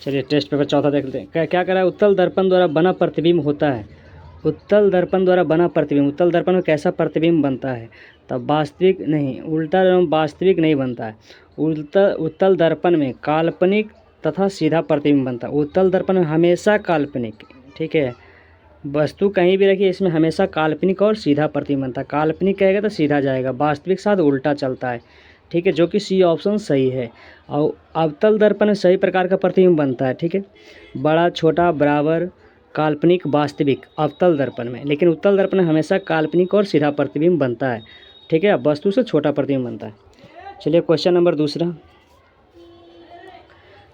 चलिए test paper चौथा देख लेते हैं। क्या क्या करा है, उत्तल दर्पण द्वारा बना प्रतिबिंब होता है। उत्तल दर्पण द्वारा बना प्रतिबिंब, उत्तल दर्पण में कैसा प्रतिबिंब बनता है? तब वास्तविक नहीं, उल्टा एवं वास्तविक नहीं बनता है। उत्तल दर्पण में काल्पनिक तथा सीधा प्रतिबिंब बनता है। उत्तल दर्पण में हमेशा काल्पनिक, ठीक है, वस्तु कहीं भी रखिए इसमें हमेशा काल्पनिक और सीधा प्रतिबिंब बनता है। काल्पनिक कहेगा तो सीधा जाएगा, वास्तविक साथ उल्टा चलता है, ठीक है, जो कि सी ऑप्शन सही है। और अवतल दर्पण में सही प्रकार का प्रतिबिंब बनता है, ठीक है, बड़ा छोटा बराबर काल्पनिक वास्तविक अवतल दर्पण में, लेकिन उत्तल दर्पण में हमेशा काल्पनिक और सीधा प्रतिबिंब बनता है, ठीक है, वस्तु से छोटा प्रतिबिंब बनता है। चलिए क्वेश्चन नंबर दूसरा,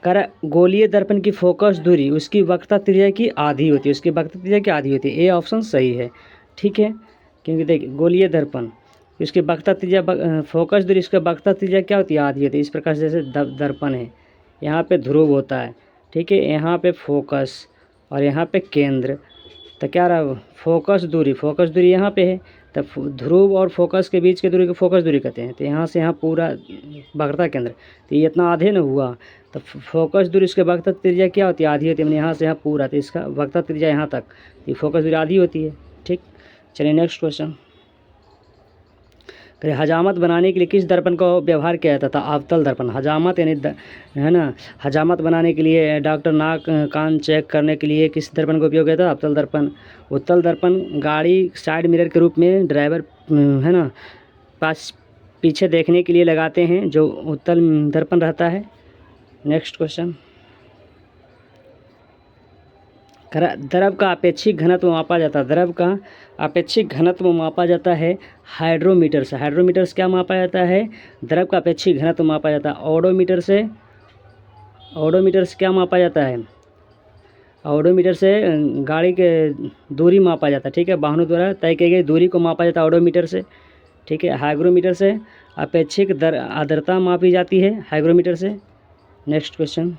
कर गोलीय दर्पण की फोकस दूरी उसकी वक्रता त्रिज्या की आधी होती है, उसकी वक्रता त्रिज्या की आधी होती है। ए ऑप्शन सही है, ठीक है, क्योंकि देखिए गोलीय दर्पण इसकी वक्रता त्रिज्या फोकस दूरी इसका वक्रता त्रिज्या क्या होती है? आधी होती है। इस प्रकार से जैसे दर्पण है, यहाँ पे ध्रुव होता है, ठीक है, यहाँ पे फोकस और यहाँ पे केंद्र, तो क्या रहा फोकस दूरी यहाँ पे है, तब ध्रुव और फोकस के बीच की दूरी को फोकस दूरी कहते हैं। तो यहाँ से यहाँ पूरा वक्रता केंद्र, तो ये इतना आधे न हुआ, तो फोकस दूरी इसके वक्रता त्रिज्या क्या होती है? आधी होती है, मैंने यहाँ से यहाँ पूरा, तो इसका वक्रता त्रिज्या यहाँ तक, तो फोकस दूरी आधी होती है, ठीक। चलिए नेक्स्ट क्वेश्चन, फिर हजामत बनाने के लिए किस दर्पण का व्यवहार किया जाता था? अवतल दर्पण। हजामत यानी है ना, हजामत बनाने के लिए डॉक्टर नाक कान चेक करने के लिए किस दर्पण का उपयोग किया था? अवतल दर्पण। उत्तल दर्पण गाड़ी साइड मिरर के रूप में ड्राइवर है ना पास पीछे देखने के लिए लगाते हैं, जो उत्तल दर्पण रहता है। नेक्स्ट क्वेश्चन, द्रव का अपेक्षिक घनत्व मापा जाता है। द्रव का अपेक्षिक घनत्व मापा जाता है हाइड्रोमीटर से। हाइड्रोमीटर से क्या मापा जाता है? द्रव का अपेक्षिक घनत्व मापा जाता है। ओडोमीटर से क्या मापा जाता है? ओडोमीटर से गाड़ी के दूरी मापा जाता है, ठीक है, वाहनों द्वारा तय की गई दूरी को मापा जाता है ओडोमीटर से, ठीक है। हाइग्रोमीटर से अपेक्षिक आर्द्रता मापी जाती है हाइग्रोमीटर से। नेक्स्ट क्वेश्चन,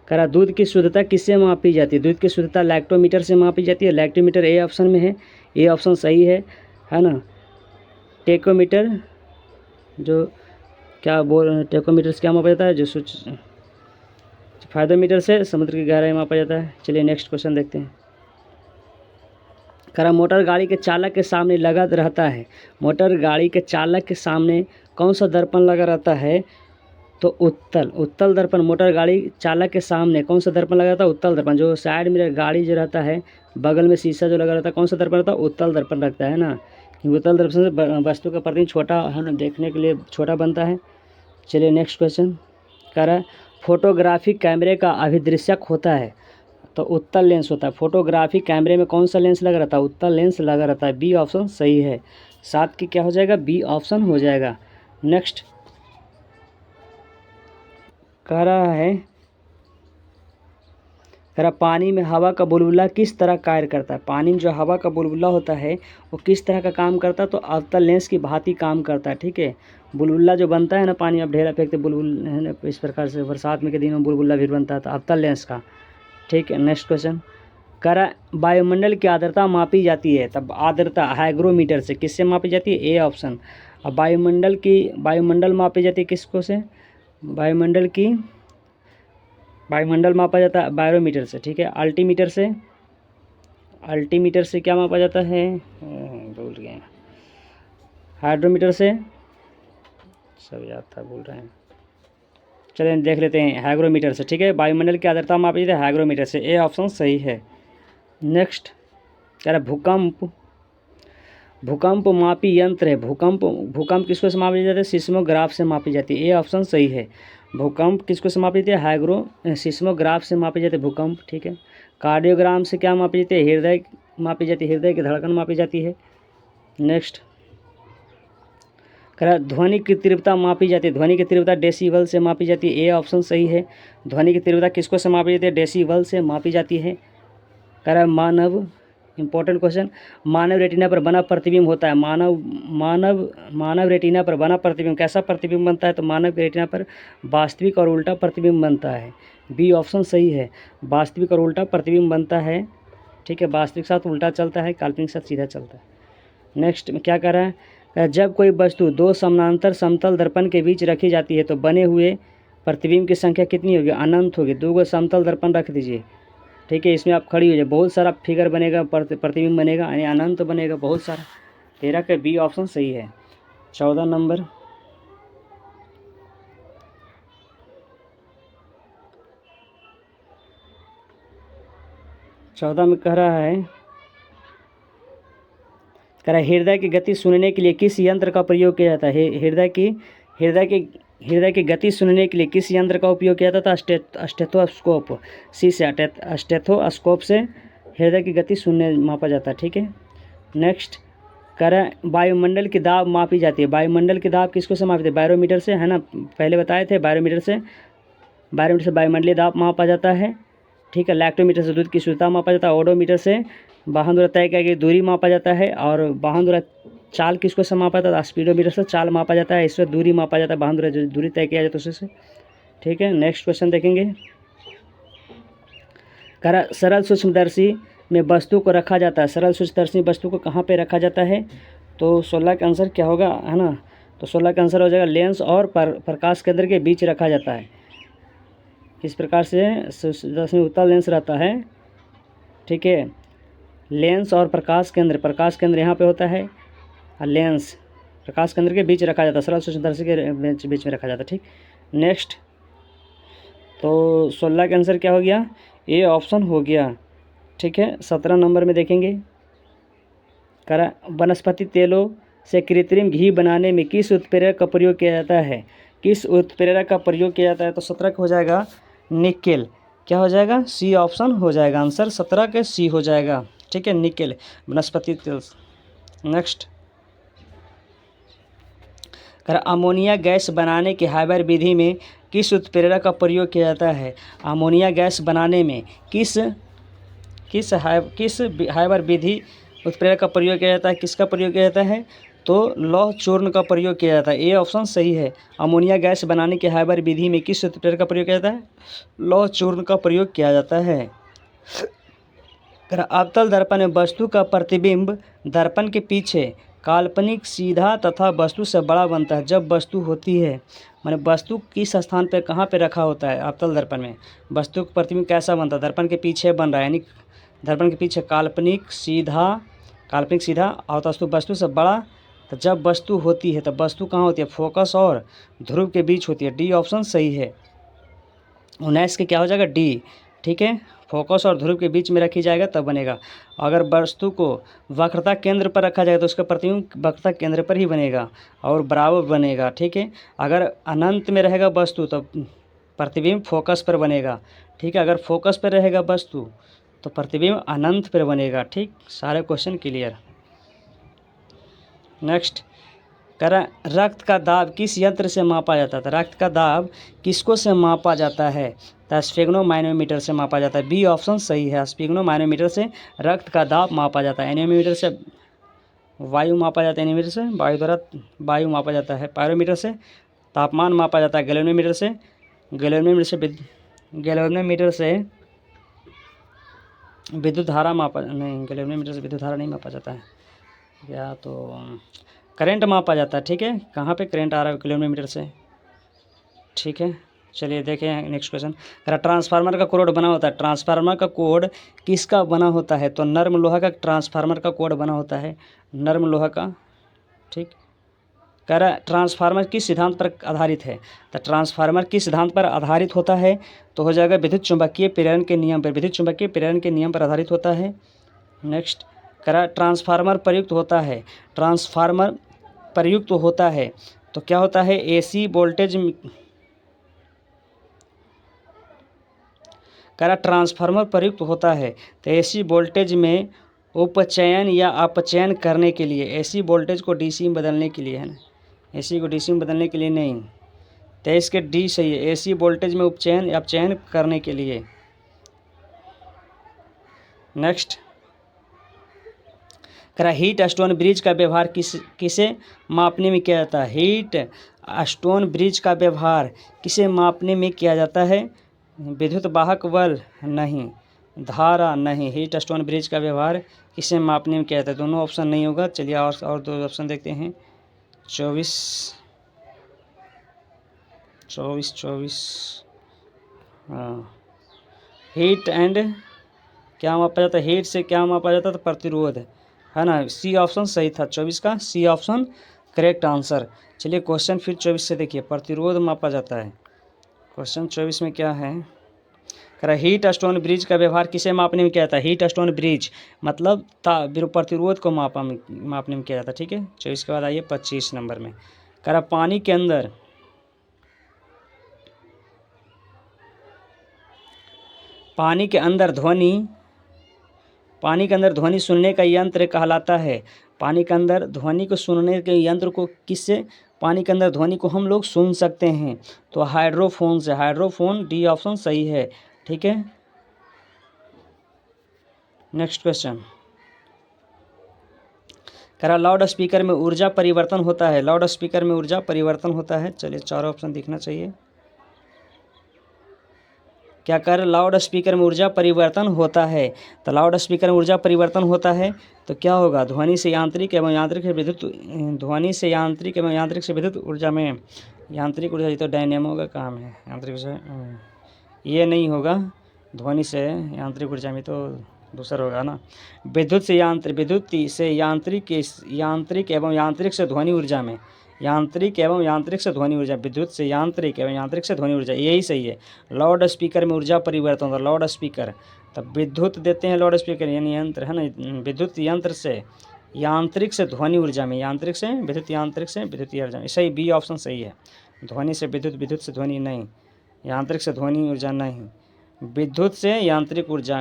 करा दूध की शुद्धता किससे मापी जाती है? दूध की शुद्धता लैक्टोमीटर से मापी जाती है। लैक्टोमीटर ए ऑप्शन में है, ए ऑप्शन सही है ना। टेकोमीटर जो क्या टेकोमीटर से क्या मापा जाता है? जो फायदोमीटर से समुद्र की गहराई मापा जाता है। चलिए नेक्स्ट क्वेश्चन देखते हैं, करा मोटर गाड़ी के चालक के सामने लगा रहता है। मोटर गाड़ी के चालक के सामने कौन सा दर्पण लगा रहता है? तो उत्तल दर्पण। मोटर गाड़ी चालक के सामने कौन सा दर्पण लगा रहता है? उत्तल दर्पण। जो साइड में गाड़ी जो रहता है, बगल में शीशा जो लगा रहता है, कौन सा दर्पण रहता है? उत्तल दर्पण रखता है ना, क्योंकि उत्तल दर्पण से वस्तु का प्रतिबिंब छोटा है ना, देखने के लिए छोटा बनता है। चलिए नेक्स्ट क्वेश्चन, कह रहा है फोटोग्राफी कैमरे का अभिदृश्यक होता है, तो उत्तल लेंस होता है। फोटोग्राफी कैमरे में कौन सा लेंस लगा रहता है? उत्तल लेंस लगा रहता है। बी ऑप्शन सही है। 7 की क्या हो जाएगा? बी ऑप्शन हो जाएगा। नेक्स्ट कह रहा है, कह रहा पानी में हवा का बुलबुला किस तरह कार्य करता है? पानी में जो हवा का बुलबुला होता है वो किस तरह का काम करता है? तो अवतल लेंस की भांति काम करता है, ठीक है। बुलबुला जो बनता है ना, पानी में ढेला फेंकते बुलबुल है ना, इस प्रकार से बरसात में के दिनों बुलबुला भी बनता है, तो अवतल लेंस का, ठीक है। नेक्स्ट क्वेश्चन, कह रहा वायुमंडल की आर्द्रता मापी जाती है, तब आर्द्रता हाइग्रोमीटर से किससे मापी जाती है? A option. अब वायुमंडल मापी जाती है किसको से? वायुमंडल मापा जाता है बायोमीटर से, ठीक है। अल्टीमीटर से क्या मापा जाता है? भूल गए, हाइड्रोमीटर से, सब याद था, भूल रहे हैं। चलिए देख लेते हैं, हाइग्रोमीटर से, ठीक है। वायुमंडल की आर्द्रता मापी जाती है हाइग्रोमीटर से। ए ऑप्शन सही है। नेक्स्ट कह रहा भूकंप मापी यंत्र है। भूकंप किसको से मापी जाती है? सिस्मोग्राफ से मापी जाती है। ए ऑप्शन सही है। भूकंप किसको से मापी जाती है? सिस्मोग्राफ से मापी जाती है भूकंप, ठीक है। कार्डियोग्राम से क्या मापी जाती है? हृदय मापी जाती है, हृदय की धड़कन मापी जाती है। नेक्स्ट कह रहा ध्वनि की तीव्रता मापी जाती है। ध्वनि की तीव्रता डेसीबल से मापी जाती है। ए ऑप्शन सही है। ध्वनि की तीव्रता किसको से मापी जाती है? डेसीबल से मापी जाती है। कह रहा मानव, इंपॉर्टेंट क्वेश्चन, मानव रेटिना पर बना प्रतिबिंब होता है। मानव रेटिना पर बना प्रतिबिंब कैसा प्रतिबिंब बनता है? तो मानव रेटिना पर वास्तविक और उल्टा प्रतिबिंब बनता है। बी ऑप्शन सही है। वास्तविक और उल्टा प्रतिबिंब बनता है, ठीक है। वास्तविक साथ उल्टा चलता है, काल्पनिक साथ सीधा चलता है। नेक्स्ट में क्या कह रहा है? जब कोई वस्तु दो समानांतर समतल दर्पण के बीच रखी जाती है तो बने हुए प्रतिबिंब की संख्या कितनी होगी, अनंत होगी। 2 गो समतल दर्पण रख दीजिए, ठीक है, इसमें आप खड़ी हो जाए, बहुत सारा फिगर बनेगा, प्रतिबिंब बनेगा, यानी अनंत बनेगा बहुत सारा। 13 का बी ऑप्शन सही है। 14 नंबर, में कह रहा है हृदय की गति सुनने के लिए किस यंत्र का प्रयोग किया जाता है। हृदय की गति सुनने के लिए किस यंत्र का उपयोग किया जाता था, स्टेथोस्कोप। सी से स्टेथोस्कोप से हृदय की गति सुनने मापा जाता है, ठीक है। नेक्स्ट वायुमंडल की दाब मापी जाती है। वायुमंडल की दाब किसको से मापी जाती है, बैरोमीटर से, है ना, पहले बताए थे। बैरोमीटर से वायुमंडलीय दाब मापा जाता है, ठीक है। लैक्टोमीटर से दूध की शुद्धता मापा जाता है। ओडोमीटर से वाहन द्वारा तय की गई दूरी मापा जाता है। और वाहन द्वारा चाल किसको से मापा जाता है, स्पीडोमीटर से चाल मापा जाता है। इससे दूरी मापा जाता है, वाहन द्वारा जो दूरी तय किया जाता है उससे, ठीक है। नेक्स्ट क्वेश्चन देखेंगे। सरल सूक्ष्मदर्शी में वस्तु को रखा जाता है। सरल सूक्ष्मदर्शी वस्तु को कहाँ पे रखा जाता है, तो 16 का आंसर क्या होगा, है ना, तो 16 का आंसर हो जाएगा लेंस और प्रकाश केंद्र के बीच रखा जाता है। इस प्रकार से सूक्ष्मदर्शी में उत्तल लेंस रहता है, ठीक है। लेंस और प्रकाश केंद्र यहाँ पे होता है, और लेंस प्रकाश केंद्र के बीच रखा जाता है, सरल सूक्ष्मदर्शी के बीच में रखा जाता है, ठीक। नेक्स्ट, तो 16 का आंसर क्या हो गया, ए ऑप्शन हो गया, ठीक है। 17 नंबर में देखेंगे। वनस्पति तेलों से कृत्रिम घी बनाने में किस उत्प्रेरक का प्रयोग किया जाता है, किस उत्प्रेरक का प्रयोग किया जाता है, तो 17 का हो जाएगा निकेल। क्या हो जाएगा, सी ऑप्शन हो जाएगा आंसर, 17 के सी हो जाएगा, ठीक है, निकेल वनस्पति तेल। नेक्स्ट, अमोनिया गैस बनाने की हाइबर विधि में किस उत्प्रेरक का प्रयोग किया जाता है। अमोनिया गैस बनाने में किस हाइबर विधि उत्प्रेरक का प्रयोग किया जाता है, किसका प्रयोग किया जाता है, तो लौह चूर्ण का प्रयोग किया जाता है। ए ऑप्शन सही है। अमोनिया गैस बनाने की हाइबर विधि में किस उत्प्रेरक का प्रयोग किया जाता है, लौह चूर्ण का प्रयोग किया जाता है। अवतल दर्पण में वस्तु का प्रतिबिंब दर्पण के पीछे काल्पनिक सीधा तथा वस्तु से बड़ा बनता है जब वस्तु होती है, माने वस्तु किस स्थान पर कहाँ पे रखा होता है। अवतल दर्पण में वस्तु का प्रतिबिंब कैसा बनता है, दर्पण के पीछे बन रहा है, यानी दर्पण के पीछे काल्पनिक सीधा और वस्तु से बड़ा। तो जब वस्तु होती है तब वस्तु कहाँ होती है, फोकस और ध्रुव के बीच होती है। डी ऑप्शन सही है। 19 के क्या हो जाएगा, डी, ठीक है, फोकस और ध्रुव के बीच में रखी जाएगा तब बनेगा। अगर वस्तु को वक्रता केंद्र पर रखा जाएगा तो उसका प्रतिबिंब वक्रता केंद्र पर ही बनेगा और बराबर बनेगा, ठीक है। अगर अनंत में रहेगा वस्तु तो प्रतिबिंब फोकस पर बनेगा, ठीक है। अगर फोकस पर रहेगा वस्तु तो प्रतिबिंब अनंत पर बनेगा, ठीक। सारे क्वेश्चन क्लियर। नेक्स्ट, रक्त का दाब किस यंत्र से मापा जाता है। रक्त का दाब किसको से मापा जाता है, तो स्फेग्नोमाइनोमीटर से मापा जाता है। बी ऑप्शन सही है। स्फेग्नोमाइनोमीटर से रक्त का दाब मापा जाता है। एनीमोमीटर से वायु मापा जाता है, एनीमोमीटर से वायु द्वारा वायु मापा जाता है। पायरोमीटर से तापमान मापा जाता है। गैल्वेनोमीटर से विद्युत धारा मापा नहीं, गैल्वेनोमीटर से विद्युत धारा नहीं मापा जाता है, या तो करंट मापा जाता है, ठीक है। कहाँ पे करंट आ रहा है गैल्वेनोमीटर से, ठीक है। चलिए देखें नेक्स्ट क्वेश्चन। ट्रांसफार्मर का कोड बना होता है। ट्रांसफार्मर का कोड किसका बना होता है, तो नर्म लोहा का ट्रांसफार्मर का कोड बना होता है, नर्म लोहा का, ठीक। ट्रांसफार्मर किस सिद्धांत पर आधारित है, तो ट्रांसफार्मर किस सिद्धांत पर आधारित होता है, तो हो जाएगा विद्युत चुंबकीय प्रेरण के नियम पर। विद्युत चुंबकीय प्रेरण के नियम पर आधारित होता है। नेक्स्ट, ट्रांसफार्मर प्रयुक्त होता है। ट्रांसफार्मर प्रयुक्त होता है तो क्या होता है, एसी वोल्टेज। ट्रांसफार्मर प्रयुक्त होता है तो एसी वोल्टेज में उपचयन या अपचयन करने के लिए, एसी वोल्टेज को डीसी में बदलने के लिए, है ना, एसी को डीसी में बदलने के लिए नहीं। 23 के डी सही है। एसी वोल्टेज में उपचयन या अपचयन करने के लिए। नेक्स्ट, हीट स्टोन ब्रिज का व्यवहार किसे मापने में किया जाता है। हीट स्टोन ब्रिज का व्यवहार किसे मापने में किया जाता है, विद्युत वाहक बल नहीं, धारा नहीं। हीट स्टोन ब्रिज का व्यवहार किसे मापने में किया जाता है, दोनों ऑप्शन नहीं होगा। चलिए और दो ऑप्शन देखते हैं। 24 हाँ। हीट एंड क्या मापा जाता है, हीट से क्या मापा जाता है, तो प्रतिरोध है ना। सी ऑप्शन सही था, 24 का सी ऑप्शन करेक्ट आंसर। चलिए क्वेश्चन फिर 24 से देखिए, प्रतिरोध मापा जाता है। क्वेश्चन 24 में क्या है, कह रहा हीट स्टोन ब्रिज का व्यवहार किसे मापने में किया जाता है। हीट स्टोन ब्रिज मतलब प्रतिरोध को मापने में किया जाता है। ठीक है, 24 के बाद आइए 25 नंबर में, कह रहा पानी के अंदर ध्वनि सुनने का यंत्र कहलाता है। पानी के अंदर ध्वनि को सुनने के यंत्र को किससे, पानी के अंदर ध्वनि को हम लोग सुन सकते हैं, तो हाइड्रोफोन से। हाइड्रोफोन डी ऑप्शन सही है। ठीक है, नेक्स्ट क्वेश्चन, कह रहा लाउड स्पीकर में ऊर्जा परिवर्तन होता है। लाउड स्पीकर में ऊर्जा परिवर्तन होता है। चलिए चारों ऑप्शन दिखना चाहिए। क्या कर लाउड स्पीकर में ऊर्जा परिवर्तन होता है, तो लाउड स्पीकर में ऊर्जा परिवर्तन होता है तो क्या होगा, ध्वनि से यांत्रिक एवं यांत्रिक से विद्युत, ध्वनि से यांत्रिक एवं यांत्रिक से विद्युत ऊर्जा में, यांत्रिक ऊर्जा ये तो डायनेमो का काम है, यांत्रिक से ये नहीं होगा, ध्वनि से यांत्रिक ऊर्जा में तो दूसरा होगा ना। विद्युत से यांत्रिक, विद्युत से यांत्रिक एवं यांत्रिक से ध्वनि ऊर्जा में, यांत्रिक एवं यांत्रिक से ध्वनि ऊर्जा, विद्युत से यांत्रिक एवं यांत्रिक से ध्वनि ऊर्जा, यही सही है। लाउड स्पीकर में ऊर्जा परिवर्तन होता है। लाउड स्पीकर तब विद्युत देते हैं, लाउड स्पीकर यानी यंत्र है ना, विद्युत यंत्र से यांत्रिक से ध्वनि ऊर्जा में, यांत्रिक से विद्युत, यांत्रिक से विद्युत ऊर्जा में, सही बी ऑप्शन सही है। ध्वनि से विद्युत, विद्युत से ध्वनि नहीं, यांत्रिक से ध्वनि ऊर्जा नहीं, विद्युत से यांत्रिक ऊर्जा,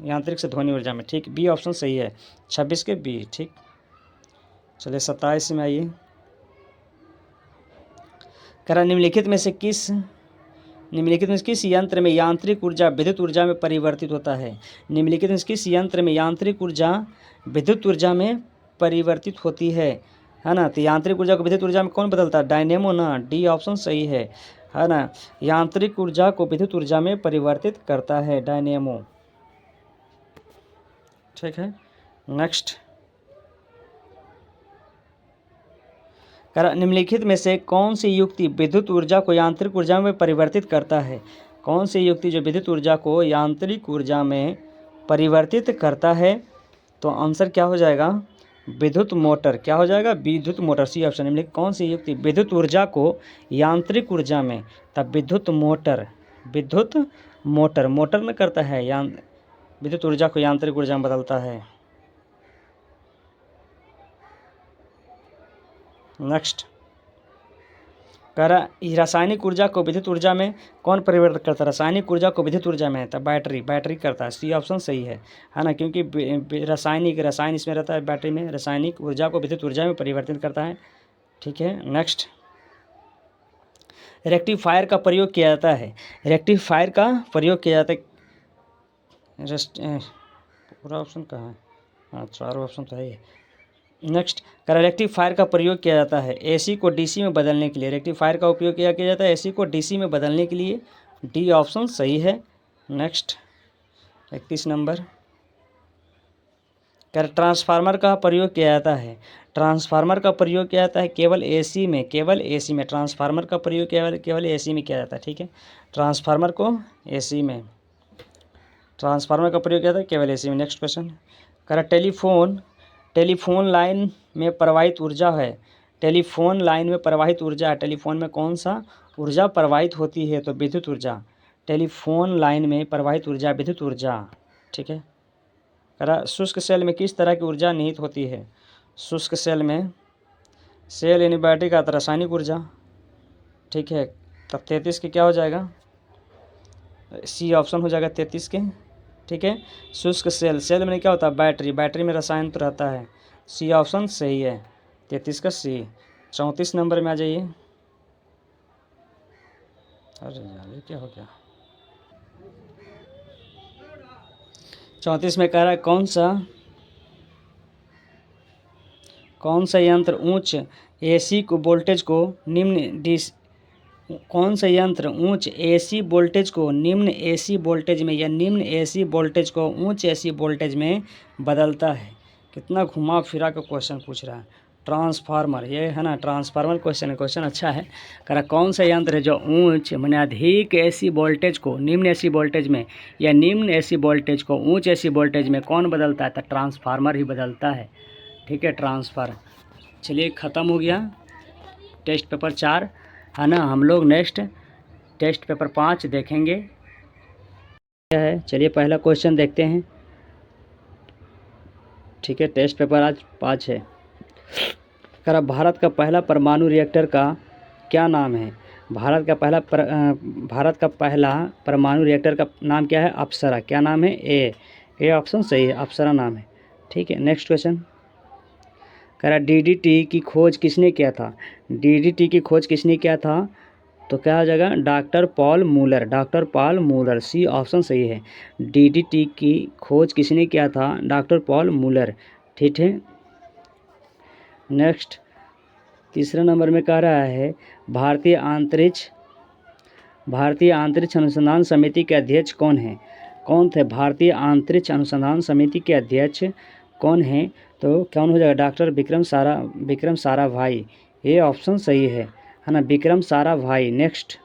यांत्रिक से ध्वनि ऊर्जा में, ठीक बी ऑप्शन सही है। 26 के बी। ठीक, चलिए 27 में आइए, करा निम्नलिखित में किस यंत्र में यांत्रिक ऊर्जा विद्युत ऊर्जा में परिवर्तित होता है। निम्नलिखित में किस यंत्र में यांत्रिक ऊर्जा विद्युत ऊर्जा में परिवर्तित होती है ना। तो यांत्रिक ऊर्जा को विद्युत ऊर्जा में कौन बदलता है, डायनेमो ना, डी ऑप्शन सही है ना। यांत्रिक ऊर्जा को विद्युत ऊर्जा में परिवर्तित करता है डायनेमो। ठीक है, नेक्स्ट, निम्नलिखित में से कौन सी युक्ति विद्युत ऊर्जा को यांत्रिक ऊर्जा में परिवर्तित करता है। कौन सी युक्ति जो विद्युत ऊर्जा को यांत्रिक ऊर्जा में परिवर्तित करता है, तो आंसर क्या हो जाएगा, विद्युत मोटर। क्या हो जाएगा, विद्युत मोटर, सी ऑप्शन। निम्नलिखित कौन सी युक्ति विद्युत ऊर्जा को यांत्रिक ऊर्जा में, तब विद्युत मोटर, विद्युत मोटर, मोटर में करता है, विद्युत ऊर्जा को यांत्रिक ऊर्जा में बदलता है। नेक्स्ट, कह रहा रासायनिक ऊर्जा को विद्युत ऊर्जा में कौन परिवर्तित करता है। रासायनिक ऊर्जा को विद्युत ऊर्जा में, तब बैटरी करता है, सी ऑप्शन सही है ना, क्योंकि रसायन इसमें रहता है बैटरी में, रासायनिक ऊर्जा को विद्युत ऊर्जा में परिवर्तित करता है। ठीक है, नेक्स्ट, रेक्टिफायर का प्रयोग किया जाता है। रेक्टिफायर का प्रयोग किया जाता है, पूरा ऑप्शन कहाँ है, हाँ चारों ऑप्शन तो है। नेक्स्ट, रेक्टिफायर का प्रयोग किया जाता है एसी को डीसी में बदलने के लिए। रेक्टिफायर का उपयोग किया जाता है एसी को डीसी में बदलने के लिए, डी ऑप्शन सही है। नेक्स्ट, 31 नंबर, ट्रांसफार्मर का प्रयोग किया जाता है। ट्रांसफार्मर का प्रयोग किया जाता है केवल एसी में, ट्रांसफार्मर का प्रयोग केवल एसी में किया जाता है। ठीक है, ट्रांसफार्मर को एसी में, ट्रांसफार्मर का प्रयोग किया जाता है केवल एसी में। नेक्स्ट क्वेश्चन, टेलीफोन लाइन में प्रवाहित ऊर्जा है। टेलीफोन लाइन में प्रवाहित ऊर्जा है, टेलीफोन में कौन सा ऊर्जा प्रवाहित होती है, तो विद्युत ऊर्जा। टेलीफोन लाइन में प्रवाहित ऊर्जा विद्युत ऊर्जा। ठीक है, शुष्क सेल में किस तरह की ऊर्जा निहित होती है। शुष्क सेल में, सेल यानी बैटरी का रासायनिक ऊर्जा। ठीक है, तब 33 के क्या हो जाएगा, सी ऑप्शन हो जाएगा 33 के। ठीक है, शुष्क सेल में क्या होता है, बैटरी में रसायन तो रहता है, सी ऑप्शन सही है, 33 का सी। 34 नंबर में आ जाइए, अरे यार ये क्या हो गया, 34 में कह रहा है कौन सा यंत्र उच्च एसी को वोल्टेज को निम्न कौन सा यंत्र उच्च एसी वोल्टेज को निम्न एसी वोल्टेज में या निम्न एसी वोल्टेज को उच्च एसी वोल्टेज में बदलता है। कितना घुमा फिरा का क्वेश्चन पूछ रहा है। ट्रांसफार्मर, ये है ना ट्रांसफार्मर क्वेश्चन है, क्वेश्चन अच्छा है। करा कौन सा यंत्र है जो ऊंच माने अधिक एसी वोल्टेज को निम्न एसी वोल्टेज में या निम्न एसी वोल्टेज को ऊंच एसी वोल्टेज में कौन बदलता है? तो ट्रांसफार्मर ही बदलता है। ठीक है, ट्रांसफार्मर। चलिए ख़त्म हो गया टेस्ट पेपर 4, है ना। हम लोग नेक्स्ट टेस्ट पेपर 5 देखेंगे क्या है। चलिए पहला क्वेश्चन देखते हैं। ठीक है, टेस्ट पेपर आज 5 है। करा भारत का पहला परमाणु रिएक्टर का क्या नाम है? भारत का पहला परमाणु रिएक्टर का नाम क्या है? अप्सरा। क्या नाम है? ए ऑप्शन सही है, अप्सरा नाम है। ठीक है, नेक्स्ट क्वेश्चन। करा डीडीटी की खोज किसने किया था? डीडीटी की खोज किसने किया था? तो क्या हो जाएगा? Doctor Paul Muller. Doctor Paul Muller, C option सही है। डीडीटी की खोज किसने किया था? Doctor Paul Muller. ठीक है, नेक्स्ट तीसरा नंबर में कह रहा है भारतीय अंतरिक्ष अनुसंधान समिति के अध्यक्ष कौन है? कौन थे? भारतीय अंतरिक्ष अनुसंधान समिति के अध्यक्ष कौन है? तो कौन हो जाएगा? डॉक्टर विक्रम साराभाई। ये ऑप्शन सही है ना, विक्रम साराभाई। नेक्स्ट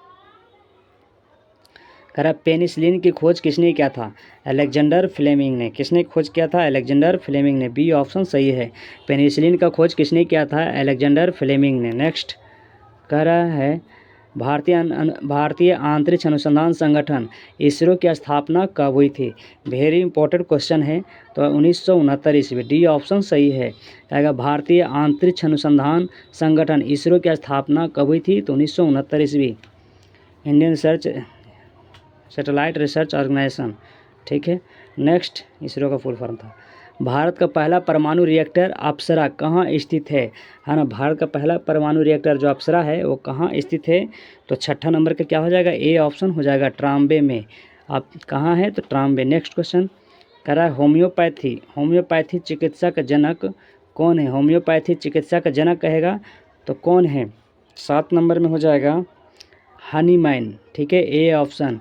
कह रहा पेनिसिलिन की खोज किसने किया था? अलेक्जेंडर फ्लेमिंग ने। किसने खोज किया था? अलेक्जेंडर फ्लेमिंग ने, बी ऑप्शन सही है। पेनिसिलिन का खोज किसने किया था? अलेक्जेंडर फ्लेमिंग ने। नेक्स्ट कह रहा है भारतीय अंतरिक्ष अनुसंधान संगठन इसरो की स्थापना कब हुई थी? वेरी इंपॉर्टेंट क्वेश्चन है। तो 1969 ईस्वी, डी ऑप्शन सही है। कहेगा भारतीय अंतरिक्ष अनुसंधान संगठन इसरो की स्थापना कब हुई थी? तो 1969 ईस्वी। Indian satellite research organisation. ठीक है, नेक्स्ट इसरो का फुल फॉर्म था। भारत का पहला परमाणु रिएक्टर अप्सरा कहाँ स्थित है? ना, भारत का पहला परमाणु रिएक्टर जो अप्सरा है वो कहाँ स्थित है? तो 6ठा नंबर का क्या हो जाएगा? ए ऑप्शन हो जाएगा, ट्राम्बे में। आप कहाँ है? तो ट्राम्बे। नेक्स्ट क्वेश्चन कह रहा है होम्योपैथी चिकित्सा का जनक कौन है? होम्योपैथी चिकित्सा का जनक कहेगा तो कौन है? 7 नंबर में हो जाएगा हनीमैन। ठीक है, ए ऑप्शन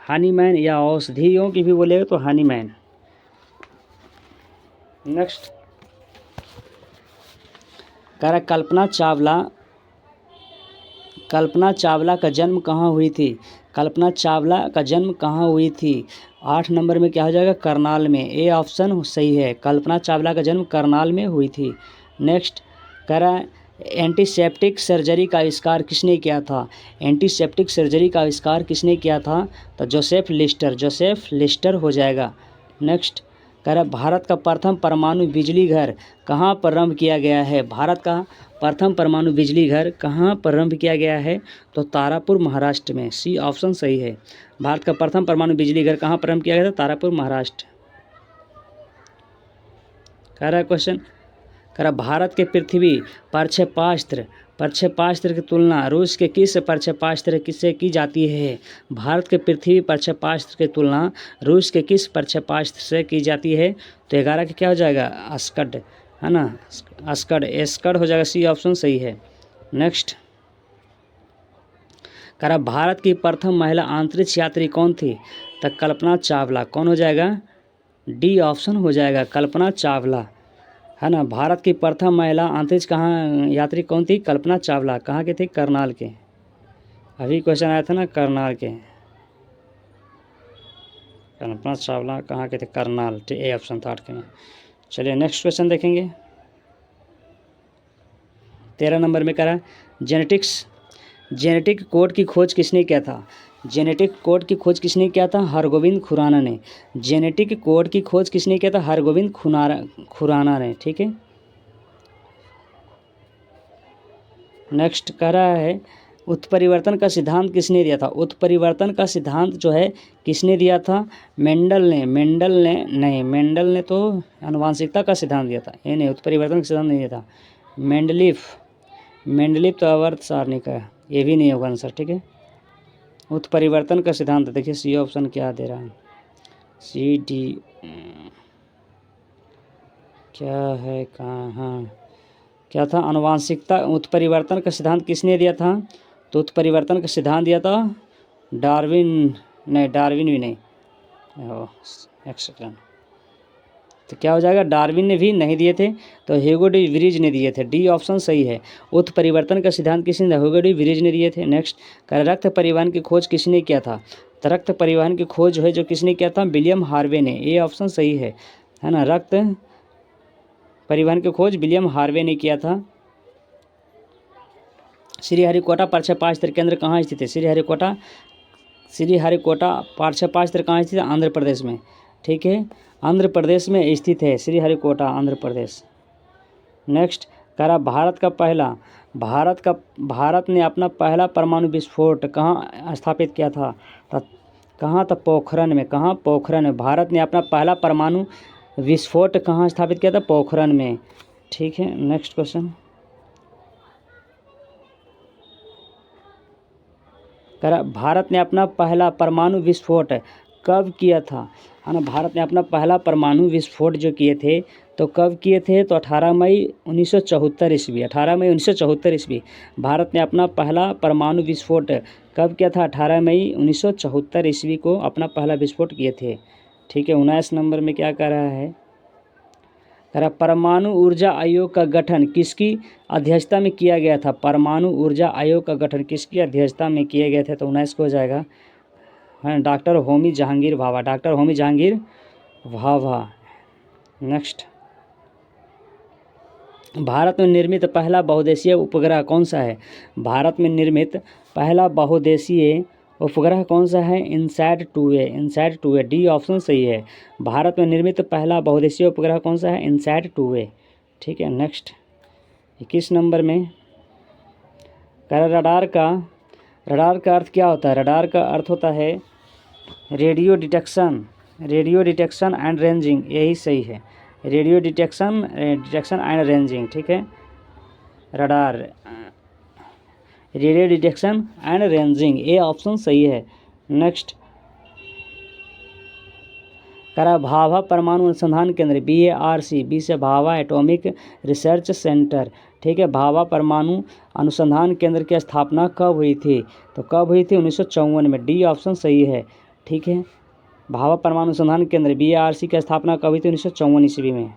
हनीमैन, या औषधियों की भी बोलेगा तो हनीमैन। नेक्स्ट कह रहा कल्पना चावला का जन्म कहाँ हुई थी? कल्पना चावला का जन्म कहाँ हुई थी? 8 नंबर में क्या हो जाएगा? करनाल में। ए ऑप्शन सही है, कल्पना चावला का जन्म करनाल में हुई थी। नेक्स्ट कह रहा है एंटीसेप्टिक सर्जरी का आविष्कार किसने किया था? एंटीसेप्टिक सर्जरी का आविष्कार किसने किया था? तो जोसेफ लिस्टर हो जाएगा। नेक्स्ट कह रहा भारत का प्रथम परमाणु बिजली घर कहाँ प्रारंभ किया गया है? भारत का प्रथम परमाणु बिजली घर कहाँ प्रारंभ किया गया है? तो तारापुर, महाराष्ट्र में। सी ऑप्शन सही है। भारत का प्रथम परमाणु बिजली घर कहाँ प्रारंभ किया गया था? तारापुर, महाराष्ट्र। कह रहा है क्वेश्चन, कह रहा भारत के पृथ्वी प्रक्षेपास्त्र की तुलना रूस के किस प्रक्षेपास्त्र से की जाती है? भारत के पृथ्वी प्रक्षेपास्त्र की तुलना रूस के किस प्रक्षेपास्त्र से की जाती है? तो 11 का क्या हो जाएगा? अस्कड, है ना, एस्कड हो जाएगा, सी ऑप्शन सही है। नेक्स्ट कह रहा भारत की प्रथम महिला अंतरिक्ष यात्री कौन थी? तो कल्पना चावला। कौन हो जाएगा? डी ऑप्शन हो जाएगा, कल्पना चावला, है ना। भारत की प्रथम महिला अंतरिक्ष यात्री कौन थी? कल्पना चावला। कहाँ के थे? करनाल के। अभी क्वेश्चन आया था ना, करनाल के। कल्पना चावला कहाँ के थे? करनाल। ए ऑप्शन था 8 के में। चलिए नेक्स्ट क्वेश्चन देखेंगे। 13 नंबर में करा जेनेटिक कोड की खोज किसने किया था? जेनेटिक कोड की खोज किसने किया था? हरगोविंद खुराना ने। जेनेटिक कोड की खोज किसने किया था? हरगोविंद खुराना ने। ठीक है, नेक्स्ट कह रहा है उत्परिवर्तन का सिद्धांत किसने दिया था? उत्परिवर्तन का सिद्धांत जो है किसने दिया था? मेंडल ने तो आनुवांशिकता का सिद्धांत दिया था। ये नहीं, उत्परिवर्तन का सिद्धांत नहीं दिया था। मेंडलीफ तो आवर्त सारणी का, ये भी नहीं होगा आंसर। ठीक है, उत्परिवर्तन का सिद्धांत देखिए, सी ऑप्शन क्या दे रहा है? सी डी क्या है? कहाँ क्या था? आनुवांशिकता। उत्परिवर्तन का सिद्धांत किसने दिया था? तो उत्परिवर्तन का सिद्धांत दिया था डार्विन भी नहीं। एक सेकेंड, तो क्या हो जाएगा, डार्विन ने भी नहीं दिए थे, तो ह्यूगो डी व्रीज ने दिए थे। डी ऑप्शन सही है। उत्परिवर्तन का सिद्धांत किसने दिया, ह्यूगो डी व्रीज ने दिए थे। नेक्स्ट, रक्त परिवहन की खोज किसने किया था, तो रक्त परिवहन की खोज है जो किसने किया था, विलियम हार्वे ने। ए ऑप्शन सही है ना, रक्त परिवहन की खोज विलियम हार्वे ने किया था। श्रीहरिकोटा प्रक्षेपास्त्र केंद्र कहाँ स्थित है, श्रीहरिकोटा प्रक्षेपास्त्र कहाँ स्थित है, आंध्र प्रदेश में। ठीक है, आंध्र प्रदेश में स्थित है श्रीहरिकोटा, आंध्र प्रदेश। नेक्स्ट, करा भारत ने अपना पहला परमाणु विस्फोट कहाँ स्थापित किया था, कहाँ, तो पोखरण में। कहाँ, पोखरण में। भारत ने अपना पहला परमाणु विस्फोट कहाँ स्थापित किया था, पोखरण में। ठीक है, नेक्स्ट क्वेश्चन, भारत ने अपना पहला परमाणु विस्फोट कब किया था, है ना। भारत ने अपना पहला परमाणु विस्फोट जो किए थे तो कब किए थे, तो 18 मई 1974 ईस्वी। 18 मई 1974 ईस्वी भारत ने अपना पहला परमाणु विस्फोट कब किया था, 18 मई 1974 ईस्वी को अपना पहला विस्फोट किए थे। ठीक है, 19 नंबर में क्या कह रहा है, परमाणु ऊर्जा आयोग का गठन किसकी अध्यक्षता में किया गया था, परमाणु ऊर्जा आयोग का गठन किसकी अध्यक्षता में किए गए थे, तो 19 को हो जाएगा, है doctor Homi Jahangir Bhabha, doctor Homi Jahangir Bhabha. Next, Bharat में निर्मित पहला बहुदेशीय उपग्रह कौन सा है, भारत में निर्मित पहला बहुदेशीय उपग्रह कौन सा है, INSAT 2A, INSAT 2A। D option सही है। भारत में निर्मित पहला बहुदेशीय उपग्रह कौन सा है, इनसैट 2A। ठीक है, नेक्स्ट, 21 नंबर में रडार का अर्थ क्या होता है, रडार का अर्थ होता है रेडियो डिटेक्शन एंड रेंजिंग, यही सही है, रेडियो डिटेक्शन एंड रेंजिंग। ठीक है, radar, radio detection and ranging, A option सही है। नेक्स्ट, भाभा परमाणु अनुसंधान केंद्र, BARC, बी से भाभा एटॉमिक रिसर्च सेंटर। ठीक है, भाभा परमाणु अनुसंधान केंद्र की स्थापना कब हुई थी, तो कब हुई थी, 1954 में। डी ऑप्शन सही है। ठीक है, भाभा परमाणु अनुसंधान केंद्र BARC की स्थापना कब हुई थी, 1954 ईस्वी में।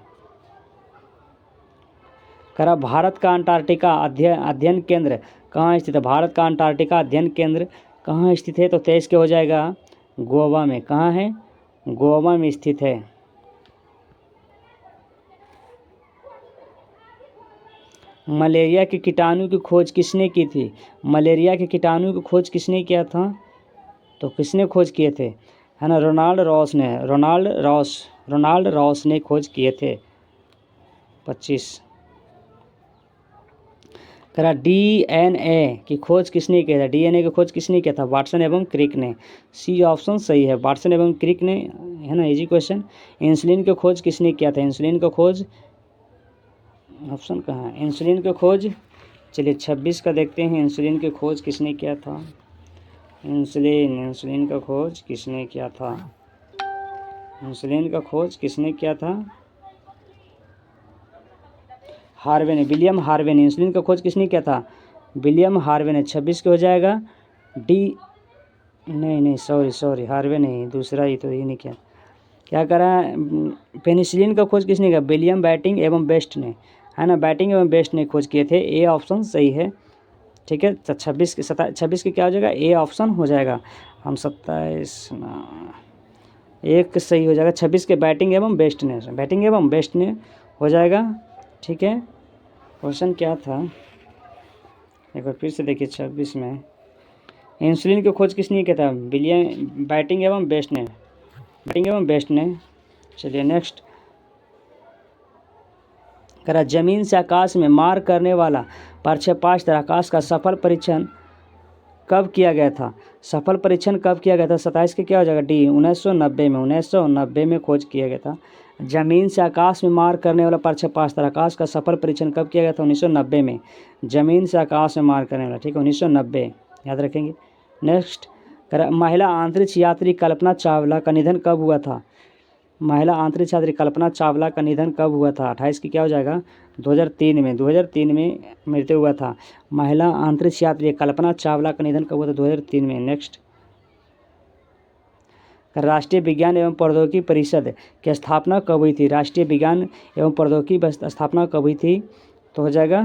भारत का अंटार्कटिका अध्ययन केंद्र कहाँ स्थित है, भारत का अंटार्कटिका अध्ययन केंद्र कहाँ स्थित है, तो 23 के हो जाएगा, गोवा में। कहाँ है, गोवा में स्थित है। मलेरिया के कीटाणु की खोज किसने की थी, मलेरिया के कीटाणु की खोज किसने किया था, तो किसने खोज किए थे, है ना, रोनाल्ड रॉस ने खोज किए थे। 25, DNA की खोज किसने किया था, DNA की खोज किसने किया था, वाटसन एवं क्रिक ने। सी ऑप्शन सही है, वाटसन एवं क्रिक ने, है ना, इजी क्वेश्चन। इंसुलिन की खोज किसने किया था, इंसुलिन का खोज, ऑप्शन कहाँ है, इंसुलिन की खोज, चलिए 26 का देखते हैं, इंसुलिन की खोज किसने किया था, इंसुलिन का खोज किसने किया था, इंसुलिन का खोज किसने किया था, हार्वे ने, विलियम हार्वे ने। इंसुलिन का खोज किसने किया था, विलियम हार्वे ने। 26 के हो जाएगा, डी, नहीं सॉरी, हार्वे नहीं, दूसरा ही तो, ये नहीं किया, क्या करा, पेनिसिलिन का खोज किसने किया, विलियम बैटिंग एवं बेस्ट ने, है ना, बैटिंग एवं बेस्ट ने खोज किए थे। ए ऑप्शन सही है। ठीक है, तो 26 के क्या हो जाएगा, ए ऑप्शन हो जाएगा। हम 27 एक सही हो जाएगा, 26 के बैटिंग एवं बेस्ट ने हो जाएगा। ठीक है, क्वेश्चन क्या था, एक बार फिर से देखिए। 26 में इंसुलिन की खोज किसने किया था, विलियम बैटिंग एवं बेस्ट ने। चलिए नेक्स्ट, जमीन से आकाश में मार करने वाला प्रक्षेपास्त्र आकाश का सफल परीक्षण कब किया गया था, 27 के क्या हो जाएगा, डी 1990 में खोज किया गया था। जमीन से आकाश में मार करने वाला प्रक्षेपास्त्र आकाश का सफल परीक्षण कब किया गया था, 1990 में। जमीन से आकाश में मार करने वाला, ठीक है, 1990 याद रखेंगे। नेक्स्ट, महिला अंतरिक्ष यात्री कल्पना चावला का निधन कब हुआ था, महिला अंतरिक्ष यात्री कल्पना चावला का निधन कब हुआ था, 28 की क्या हो जाएगा, 2003 में मृत्यु हुआ था। महिला अंतरिक्ष यात्री कल्पना चावला का निधन कब हुआ था, 2003 में। नेक्स्ट, राष्ट्रीय विज्ञान एवं प्रौद्योगिकी परिषद की स्थापना कब हुई थी? राष्ट्रीय विज्ञान एवं प्रौद्योगिकी स्थापना कब हुई थी? तो हो जाएगा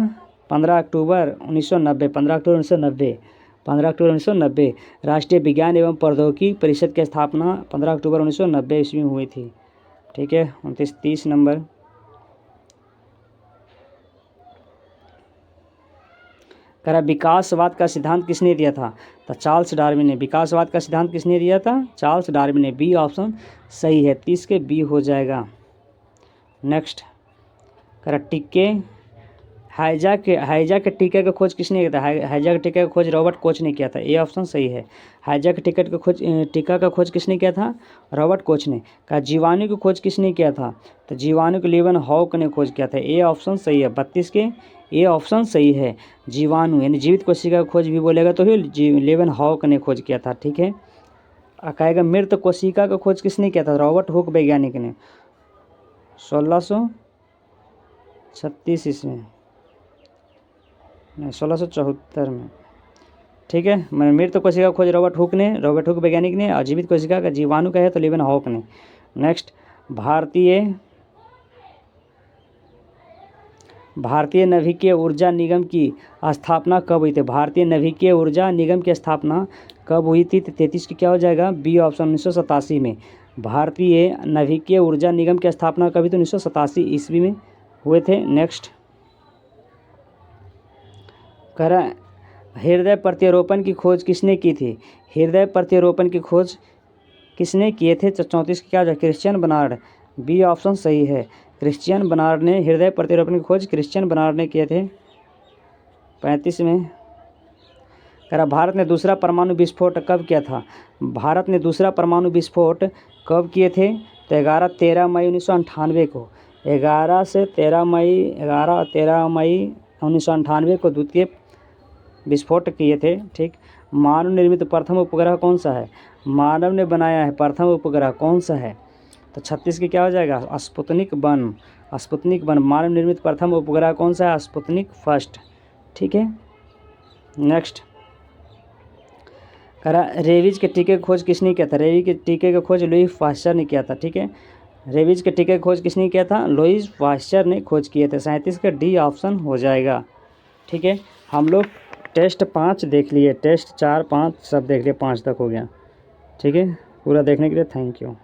15 अक्टूबर 1990। 15 अक्टूबर 1990। 15 अक्टूबर 1990 राष्ट्रीय विज्ञान एवं प्रौद्योगिकी परिषद की स्थापना 15 अक्टूबर 1990 ईस्वी में हुई थी। ठीक है। 30 नंबर, कह रहा विकासवाद का सिद्धांत किसने दिया था? तो चार्ल्स डार्विन ने। विकासवाद का सिद्धांत किसने दिया था? चार्ल्स डार्विन ने। बी ऑप्शन सही है। 30 के बी हो जाएगा। नेक्स्ट, कह रहा टीके हाइजैक के टीके की खोज किसने किया था? हाइजैक टीके की खोज रॉबर्ट कोच ने किया था। ए ऑप्शन सही है। हाइजैक टीका का खोज किसने किया था? रॉबर्ट कोच ने। कहा जीवाणु की खोज किसने किया था? तो जीवाणु को लीवन हॉक ने खोज किया था। ए ऑप्शन सही है। 32 के ए ऑप्शन सही है। जीवाणु यानी जीवित कोशिका की खोज भी बोलेगा तो ही लीवन हॉक ने खोज किया था। ठीक है। कहेगा मृत कोशिका का खोज किसने किया था? रॉबर्ट हुक वैज्ञानिक ने 1636 ईस्वी, 1674 में। ठीक है। मृत कोशिका का खोज रॉबर्ट हुक वैज्ञानिक ने, और जीवित कोशिका का जीवाणु का है तो लीवन हॉक ने। नेक्स्ट, भारतीय नाभिकीय ऊर्जा निगम की स्थापना कब हुई थी? भारतीय नाभिकीय ऊर्जा निगम की स्थापना कब हुई थी? 33 की क्या हो जाएगा? बी ऑप्शन 1987 में। भारतीय नाभिकीय ऊर्जा निगम की स्थापना कब हुई थी? 1987 ईस्वी में हुए थे। नेक्स्ट, कह रहा हृदय प्रत्यारोपण की खोज किसने की थी? हृदय प्रत्यारोपण की खोज किसने किए थे? 34 की क्या हो जाएगा? Christian Bernard. बी ऑप्शन सही है। क्रिश्चियन बर्नार्ड ने हृदय प्रत्यारोपण की खोज किए थे 35 में। कह रहा भारत ने दूसरा परमाणु विस्फोट कब किया था? भारत ने दूसरा परमाणु विस्फोट कब किए थे? तो 13 मई 1998 को। 13 मई 1998 को द्वितीय विस्फोट किए थे। ठीक। मानव निर्मित प्रथम उपग्रह कौन सा है? मानव ने बनाया है प्रथम उपग्रह कौन सा है? तो 36 की क्या हो जाएगा? स्पुतनिक 1। मानव निर्मित प्रथम उपग्रह कौन सा है? Sputnik first. ठीक है। नेक्स्ट, कह रहा रेबीज के टीके की खोज किसने किया था? रेबीज के टीके की खोज लुई पाश्चर ने किया था। ठीक है। रेबीज के टीके की खोज किसने किया था? लुई पाश्चर ने खोज किए थे। 37 का डी ऑप्शन हो जाएगा। ठीक है। हम लोग टेस्ट 5 देख लिए, टेस्ट 4, 5 सब देख लिए, 5 तक हो गया। ठीक है। पूरा देखने के लिए थैंक यू।